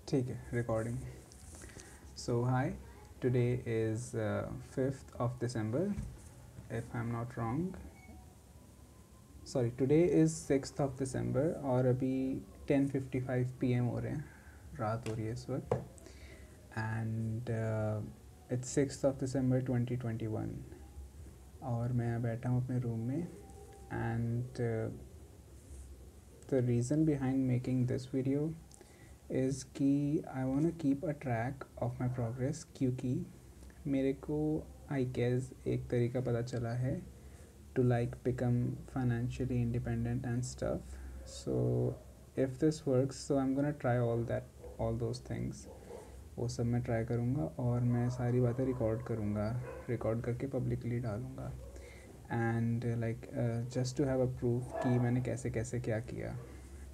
ठीक है, recording. So hi, today is 5th of December, if I'm not wrong. Sorry, today is 6th of December और अभी 10:55 PM हो रहे हैं, रात हो रही है इस वक्त. And it's 6th of December 2021 और मैं बैठा हूँ अपने रूम में. And the reason behind making this video is कि I wanna keep a track of my progress, क्योंकि मेरे को I guess एक तरीका पता चला है to like become financially independent and stuff. So if this works, so I'm gonna try all those things. वो सब मैं ट्राई करूँगा और मैं सारी बातें रिकॉर्ड करके पब्लिकली डालूँगा. And like just to have a proof कि मैंने कैसे कैसे क्या किया,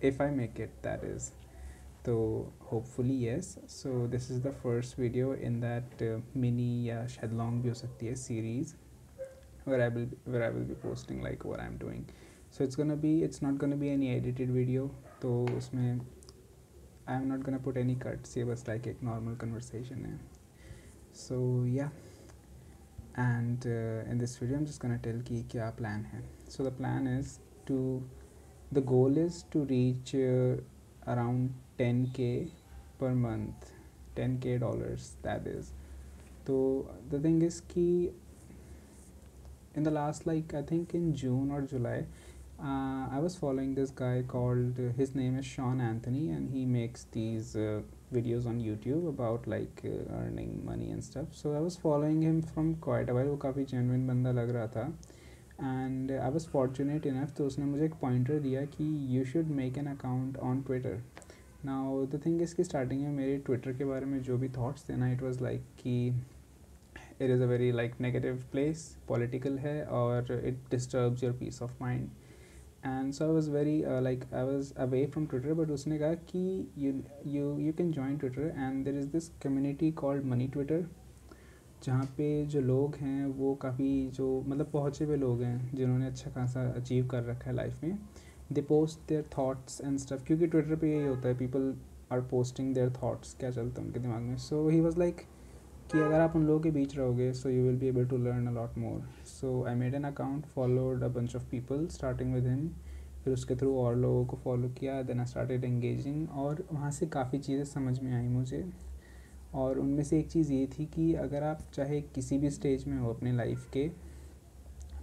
if I make it that is. तो hopefully yes. So this is the first video in that mini या शायद लॉन्ग भी हो सकती है series where I will be posting like what I'm doing. So it's not gonna be any edited video. तो उसमें I'm not gonna put any cuts. ये बस like एक normal conversation है. So yeah, and in this video I'm just gonna tell कि क्या plan है. So the plan is the goal is to reach around 10k per month, 10k dollars that is. तो the thing is कि in the last, like I think in June or July, I was following this guy called his name is Sean Anthony, and he makes these videos on YouTube about like earning money and stuff. So I was following him from quite a while. वो काफ़ी genuine बंदा लग रहा था. And I was fortunate enough, तो उसने मुझे एक pointer दिया कि you should make an account on Twitter. Now the thing is कि starting में मेरे Twitter के बारे में जो भी thoughts थे ना, it was like कि it is a very like negative place, political है, और it disturbs your peace of mind. And so I was very like I was away from Twitter, but उसने कहा कि you can join Twitter and there is this community called Money Twitter, जहाँ पे जो लोग हैं वो काफ़ी जो मतलब पहुँचे हुए लोग हैं जिन्होंने अच्छा खासा अचीव कर रखा है लाइफ में. They post their thoughts and stuff, क्योंकि ट्विटर पे यही होता है, people are posting their thoughts, क्या चलता है उनके दिमाग में. सो ही वाज लाइक कि अगर आप उन लोगों के बीच रहोगे so you will be able to learn a lot more. So I made an account, followed a bunch of people starting with him, फिर उसके थ्रू और लोगों को फॉलो किया. देन आई स्टार्टेड एंगेजिंग और वहाँ से काफ़ी चीज़ें समझ में आई मुझे. और उनमें से एक चीज़ ये थी कि अगर आप चाहे किसी भी स्टेज में हो अपने लाइफ के,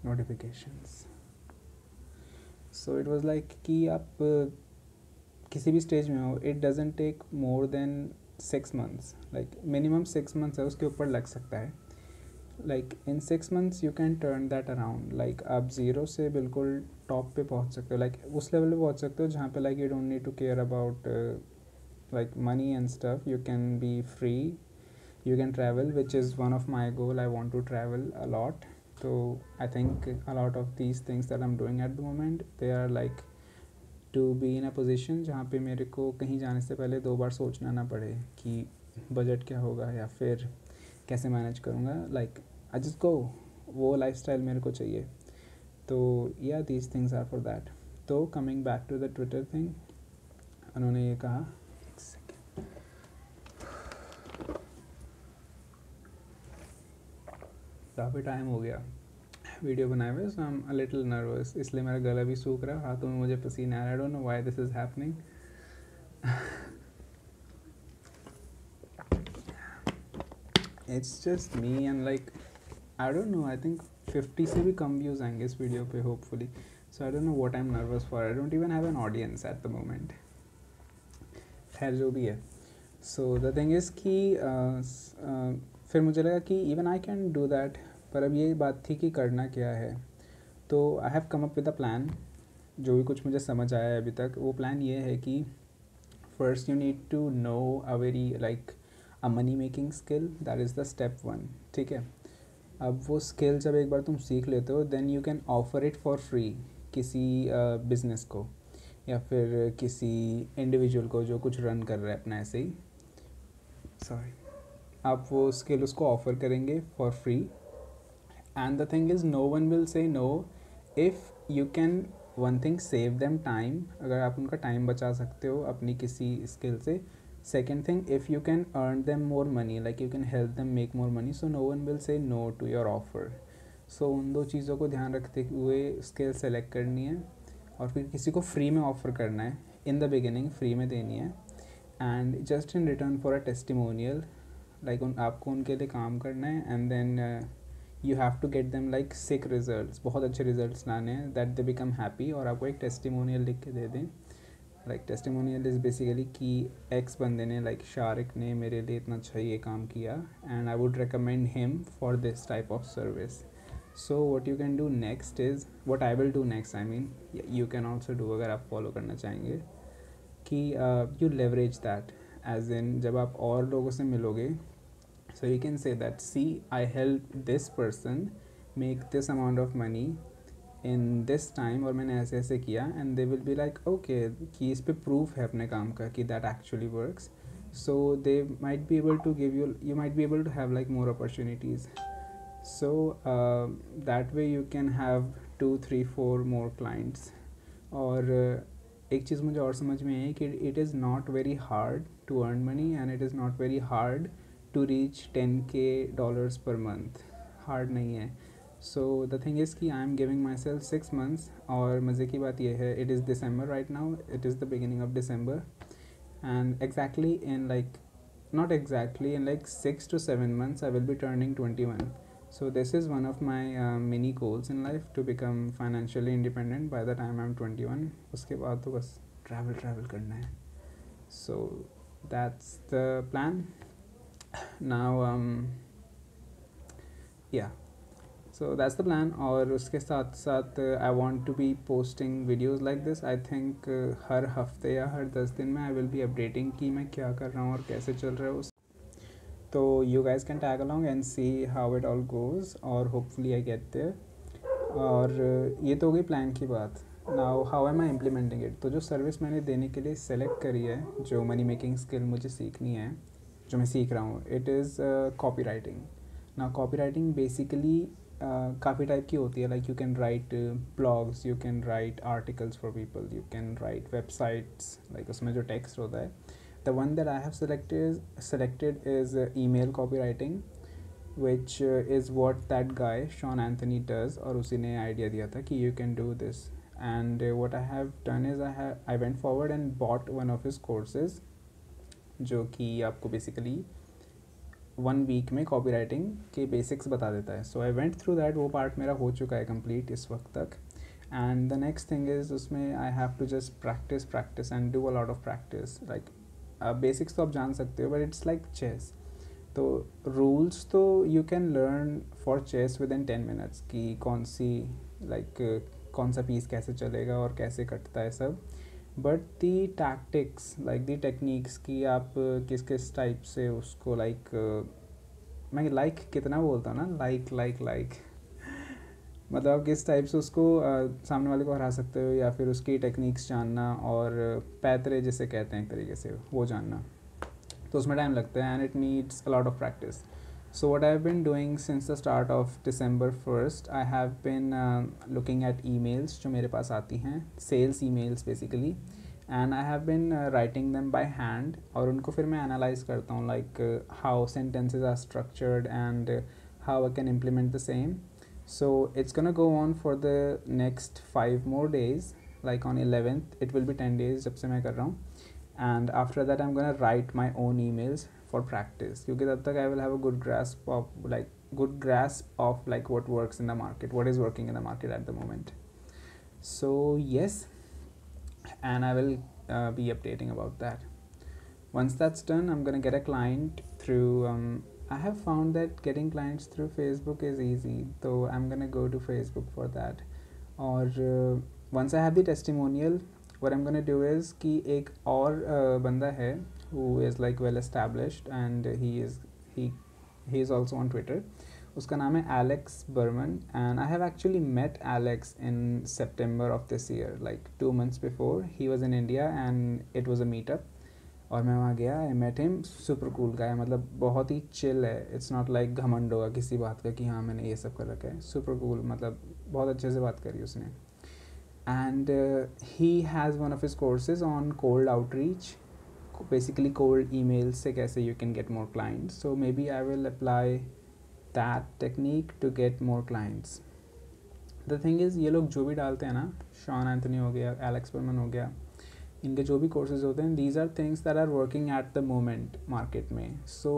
notifications, so it was like कि आप किसी भी स्टेज में हो, it doesn't take more than 6 months, like minimum 6 months है, उसके ऊपर लग सकता है. Like in 6 months you can turn that around. Like आप ज़ीरो से बिल्कुल टॉप पे पहुंच सकते हो, लाइक उस लेवल पे पहुंच सकते हो जहाँ पे like you don't need to care about like money and stuff. You can be free, you can travel, which is one of my goal. I want to travel a lot. So I think a lot of these things that I'm doing at the moment, they are like to be in a position जहाँ पे मेरे को कहीं जाने से पहले 2 बार सोचना ना पड़े कि बजट क्या होगा या फिर कैसे मैनेज करूँगा. लाइक आई जस्ट गो, वो लाइफस्टाइल मेरे को चाहिए. तो yeah these things are for that. तो coming back to the Twitter thing, उन्होंने ये कहा, काफ़ी टाइम हो गया वीडियो बनाए हुए, so I am a little nervous, इसलिए मेरा गला भी सूख रहा है, हाथों में मुझे पसीना आ रहा है. I don't know why this is happening. It's just me and like I don't know, I think 50 से भी कम व्यूज़ आएंगे इस वीडियो पे hopefully. So I don't know what I am nervous for. I don't even have an audience at the moment. खैर जो भी है. So the thing is कि फिर मुझे लगा कि even I can do that, पर अब ये बात थी कि करना क्या है. तो I have come up with a plan. जो भी कुछ मुझे समझ आया है अभी तक, वो प्लान ये है कि first you need to know a very like a money making skill, that is the step 1. ठीक है. अब वो स्किल जब एक बार तुम सीख लेते हो, then you can offer it for free किसी बिजनेस को या फिर किसी इंडिविजुअल को जो कुछ रन कर रहा है अपना ऐसे ही. सॉरी. आप वो स्किल उसको ऑफ़र करेंगे for free. And the thing is no one will say no if you can one thing save them time. अगर आप उनका टाइम बचा सकते हो अपनी किसी स्किल से, Second thing, if you can earn them more money, like you can help them make more money, so no one will say no to your offer. So उन दो चीज़ों को ध्यान रखते हुए स्किल सेलेक्ट करनी है, और फिर किसी को फ्री में ऑफ़र करना है, इन द बिगिनिंग फ्री में देनी है, and just in return for a testimonial, like आपको उनके लिए काम करना है, and then you have to get them like sick results, बहुत अच्छे रिजल्ट्स लाने हैं दैट दे बिकम हैप्पी, और आपको एक टेस्टिमोनियल लिख के दे दें. लाइक टेस्टिमोनियल इज़ बेसिकली कि एक्स बंदे ने, लाइक शारिक ने मेरे लिए इतना अच्छा ये काम किया, and I would recommend him for this type of service. So what you can do next is, what I will do next, I mean you can also do अगर आप फॉलो करना चाहेंगे, कि you leverage that, as in जब आप और लोगों से मिलोगे, so you can say that see I help this person make this amount of money in this time, और मैंने ऐसे ऐसे किया, and they will be like okay, कि इस पे प्रूफ है अपने काम का कि that actually works. So they might be able to give you might be able to have like more opportunities. So that way you can have 2 3 4 more clients. और एक चीज़ मुझे और समझ में आई कि it is not very hard to earn money, and it is not very hard to reach $10K per month. Hard नहीं है. सो द थिंग इज़ कि I am giving my self 6 months, और मज़े की बात यह है, it is December right now, it is the beginning of December, and exactly in like not exactly in like 6 to 7 months I will be turning 21. So this is one of my mini goals in life, to become financially independent by the time I'm 21. उसके बाद तो बस travel करना है. So that's the plan. Now yeah, so that's the plan. और उसके साथ साथ I want to be posting videos like this. I think हर हफ्ते या हर 10 दिन में I will be updating कि मैं क्या कर रहा हूँ और कैसे चल रहा है उस. तो you guys can tag along and see how it all goes, और hopefully I get there. और ये तो हो गई प्लान की बात. Now how am I implementing it? तो जो सर्विस मैंने देने के लिए सेलेक्ट करी है, जो मनी मेकिंग स्किल मुझे सीखनी है, जो मैं सीख रहा हूँ, इट इज़ कॉपी राइटिंग. ना कॉपी राइटिंग बेसिकली काफ़ी टाइप की होती है. Like you can write blogs, you can write articles for people, you can write websites, like उसमें जो टेक्स्ट होता है. The one that I have selected is email copywriting, which is what that guy Sean Anthony does, और उसी ने idea दिया था कि you can do this. And what I have done is I went forward and bought one of his courses, जो कि आपको basically 1 week में कॉपी राइटिंग के बेसिक्स बता देता है. So I went through that, वो पार्ट मेरा हो चुका है कंप्लीट इस वक्त तक. And the next thing is, उसमें I have to just practice and do a lot of practice. Like basics तो आप जान सकते हो, बट इट्स लाइक चेस. तो रूल्स तो you can learn for chess within 10 minutes, कि कौन सी लाइक कौन सा पीस कैसे चलेगा और कैसे कटता है सब. But the tactics, like the techniques, कि आप किस किस टाइप से उसको मैं कितना बोलता हूँ ना, लाइक मतलब आप किस टाइप से उसको सामने वाले को हरा सकते हो, या फिर उसकी टेक्निक्स जानना, और पैतरे जिसे कहते हैं एक तरीके से वो जानना, तो उसमें टाइम लगता है, and it needs a lot of practice. So what I've been doing since the start of December 1st, I have been looking at emails जो मेरे पास आती हैं, sales emails basically, and I have been writing them by hand, और उनको फिर मैं analyze करता हूँ, like how sentences are structured and how I can implement the same. So it's gonna go on for the next 5 more days, like on 11th it will be 10 days जब से मैं कर रहा हूँ, and after that I'm gonna write my own emails for practice, क्योंकि तब तक I will have a good grasp of like what works in the market, what is working in the market at the moment. So yes, and I will be updating about that. Once that's done, I'm gonna get a client through I have found that getting clients through Facebook is easy, so I'm gonna go to Facebook for that. Or once I have the testimonial, what I'm gonna do is कि एक और बंदा है who is like well established, and he is also on Twitter. उसका नाम है Alex Berman, and I have actually met Alex in September of this year, like 2 months before. He was in India and it was a meetup, और मैं वहाँ गया. I met him, super cool guy, मतलब बहुत ही chill है. It's not like घमंड होगा किसी बात का कि हाँ मैंने ये सब कर रखा है. Super cool, मतलब बहुत अच्छे से बात करी उसने. And he has one of his courses on cold outreach, basically cold emails से कैसे you can get more clients. So maybe I will apply that technique to get more clients. The thing is ये लोग जो भी डालते हैं ना, Shawn Anthony हो गया, एलेक्स परमन हो गया, इनके जो भी कोर्सेज होते हैं, these are things that are working at the moment market में. So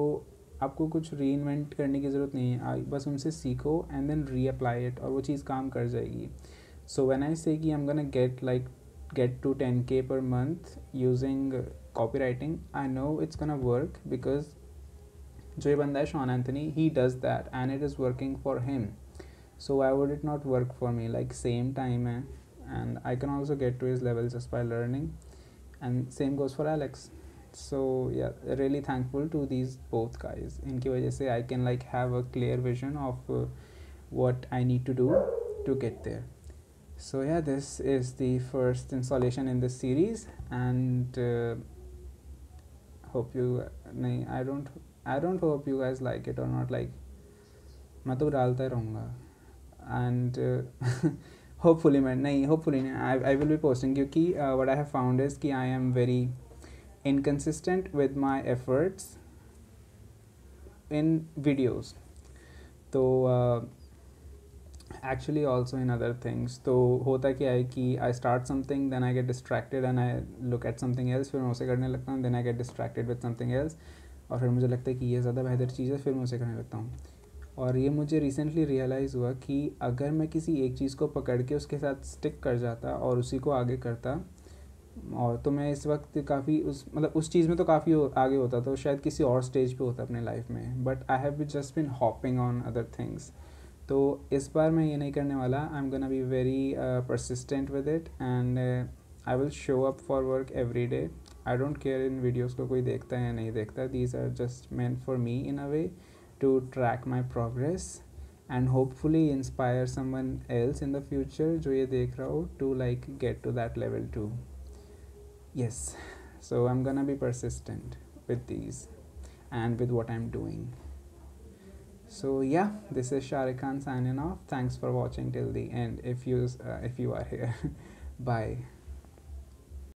आपको कुछ री इन्वेंट करने की ज़रूरत नहीं है, बस उनसे सीखो एंड देन री अप्लाई इट, और वो चीज़ काम कर जाएगी. सो व्हेन आई से कि आई am gonna get to 10K per month using copywriting, I know it's gonna work because जो ये बंदा है Shawn Anthony, he does that and it is working for him. So why would it not work for me? Like same time है, and I can also get to his level just by learning, and same goes for Alex. So yeah, really thankful to these both guys. इनकी वजह से I can like have a clear vision of what I need to do to get there. So yeah, this is the first installation in this series, and hope you I don't hope you guys like it or not. Like मैं तो डालता रहूँगा, and hopefully I will be posting, क्योंकि what I have found is कि I am very inconsistent with my efforts in videos. तो actually also in other things. तो होता क्या है कि I start something, then I get distracted and I look at something else, फिर मैं उसे करने लगता हूँ, then I get distracted with something else, और फिर मुझे लगता है कि ये ज़्यादा बेहतर चीज़ है, फिर मैं उसे करने लगता हूँ. और ये मुझे रिसेंटली रियलाइज़ हुआ कि अगर मैं किसी एक चीज़ को पकड़ के उसके साथ स्टिक कर जाता और उसी को आगे करता, और तो मैं इस वक्त काफ़ी उस चीज़ में तो काफ़ी आगे होता, तो शायद किसी और स्टेज पे होता अपने लाइफ में. But I have just been hopping on other things. तो इस बार मैं ये नहीं करने वाला. I am gonna be very persistent with it, and I will show up for work every day. I don't care इन वीडियोज़ को कोई देखता है या नहीं देखता. These are just meant for me in a way to track my progress and hopefully inspire someone else in the future जो ये देख रहा हो to like get to that level too. Yes, so I'm gonna be persistent with these and with what I'm doing. So yeah, this is Shahrukh Khan signing off. Thanks for watching till the end if you are here. Bye.